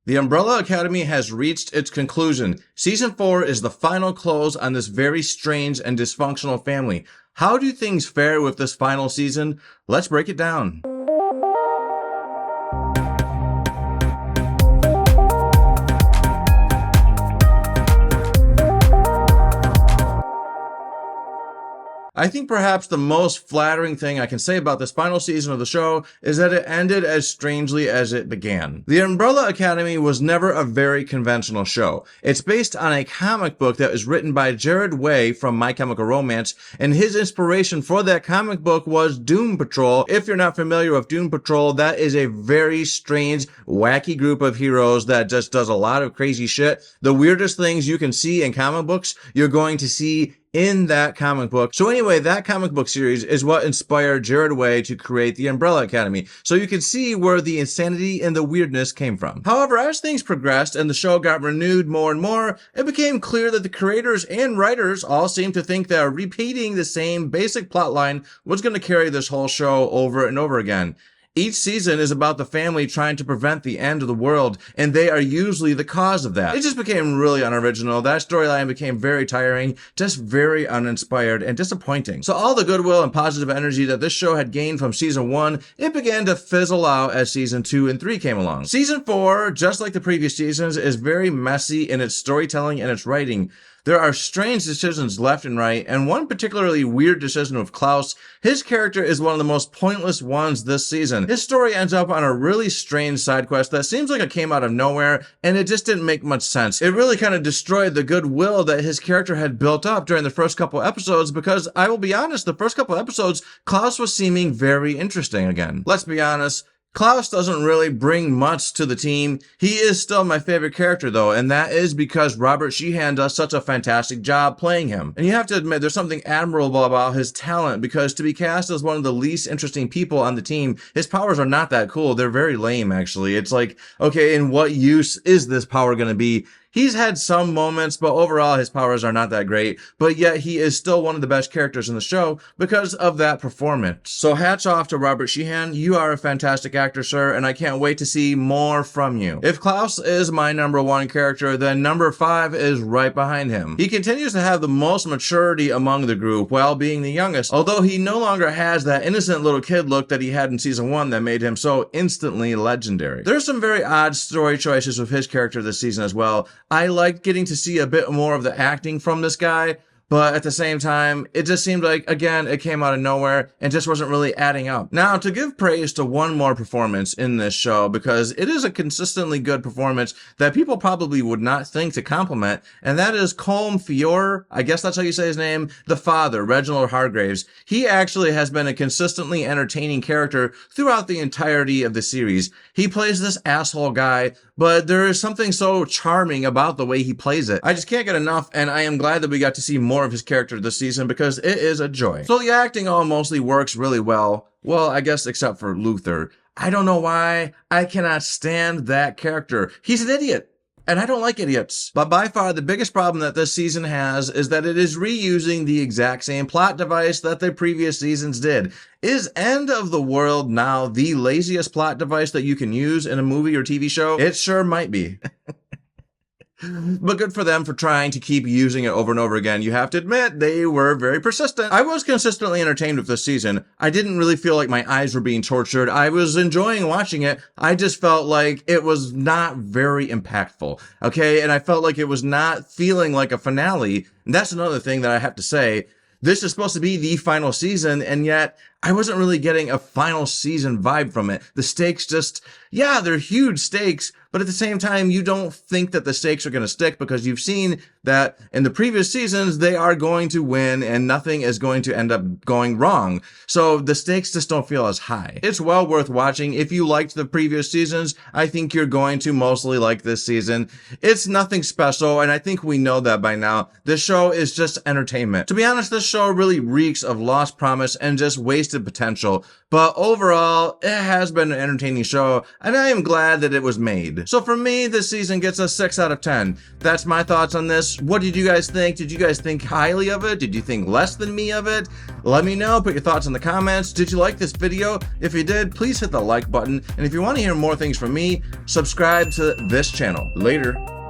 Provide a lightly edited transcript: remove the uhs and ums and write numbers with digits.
The Umbrella Academy has reached its conclusion. Season 4 is the final close on this very strange and dysfunctional family. How do things fare with this final season? Let's break it down. I think perhaps the most flattering thing I can say about this final season of the show is that it ended as strangely as it began. The Umbrella Academy was never a very conventional show. It's based on a comic book that was written by Jared Way from My Chemical Romance, and his inspiration for that comic book was Doom Patrol. If you're not familiar with Doom Patrol, that is a very strange, wacky group of heroes that just does a lot of crazy shit. The weirdest things you can see in comic books, you're going to see in that comic book. So anyway, that comic book series is what inspired Jared Way to create the Umbrella Academy. So you can see where the insanity and the weirdness came from. However, as things progressed and the show got renewed more and more, it became clear that the creators and writers all seemed to think that repeating the same basic plotline was going to carry this whole show over and over again. Each season is about the family trying to prevent the end of the world, and they are usually the cause of that. It just became really unoriginal. That storyline became very tiring, just very uninspired and disappointing. So all the goodwill and positive energy that this show had gained from season 1, it began to fizzle out as season 2 and 3 came along. Season 4, just like the previous seasons, is very messy in its storytelling and its writing. There are strange decisions left and right, and one particularly weird decision with Klaus. His character is one of the most pointless ones this season. His story ends up on a really strange side quest that seems like it came out of nowhere, and it just didn't make much sense. It really kind of destroyed the goodwill that his character had built up during the first couple episodes, because I will be honest, the first couple episodes, Klaus was seeming very interesting again. Let's be honest, Klaus doesn't really bring much to the team. He is still my favorite character though, and that is because Robert Sheehan does such a fantastic job playing him. And you have to admit, there's something admirable about his talent, because to be cast as one of the least interesting people on the team, his powers are not that cool. They're very lame, actually. It's like, okay, in what use is this power going to be? He's had some moments, but overall his powers are not that great, but yet he is still one of the best characters in the show because of that performance. So hats off to Robert Sheehan. You are a fantastic actor, sir, and I can't wait to see more from you. If Klaus is my number 1 character, then number 5 is right behind him. He continues to have the most maturity among the group while being the youngest, although he no longer has that innocent little kid look that he had in season 1 that made him so instantly legendary. There's some very odd story choices with his character this season as well. I liked getting to see a bit more of the acting from this guy, but at the same time, it just seemed like, again, it came out of nowhere and just wasn't really adding up. Now, to give praise to one more performance in this show, because it is a consistently good performance that people probably would not think to compliment, and that is Colm Feore. I guess that's how you say his name. The father, Reginald Hargraves. He actually has been a consistently entertaining character throughout the entirety of the series. He plays this asshole guy, but there is something so charming about the way he plays it. I just can't get enough, and I am glad that we got to see more of his character this season because it is a joy. So the acting all mostly works really well. Well, I guess except for Luther. I don't know why. I cannot stand that character. He's an idiot. And I don't like idiots. But by far the biggest problem that this season has is that it is reusing the exact same plot device that the previous seasons did. Is End of the World now the laziest plot device that you can use in a movie or TV show? It sure might be. But good for them for trying to keep using it over and over again. You have to admit, they were very persistent. I was consistently entertained with this season. I didn't really feel like my eyes were being tortured. I was enjoying watching it. I just felt like it was not very impactful. Okay? And I felt like it was not feeling like a finale. And that's another thing that I have to say. This is supposed to be the final season, and yet I wasn't really getting a final season vibe from it. The stakes just, yeah, they're huge stakes, but at the same time, you don't think that the stakes are going to stick because you've seen that in the previous seasons, they are going to win and nothing is going to end up going wrong. So the stakes just don't feel as high. It's well worth watching. If you liked the previous seasons, I think you're going to mostly like this season. It's nothing special, and I think we know that by now. This show is just entertainment. To be honest, this show really reeks of lost promise and just wasted wasted potential, but overall, it has been an entertaining show, and I am glad that it was made. So for me, this season gets a 6 out of 10. That's my thoughts on this. What did you guys think? Did you guys think highly of it? Did you think less than me of it? Let me know. Put your thoughts in the comments. Did you like this video? If you did, please hit the like button. And if you want to hear more things from me, subscribe to this channel. Later.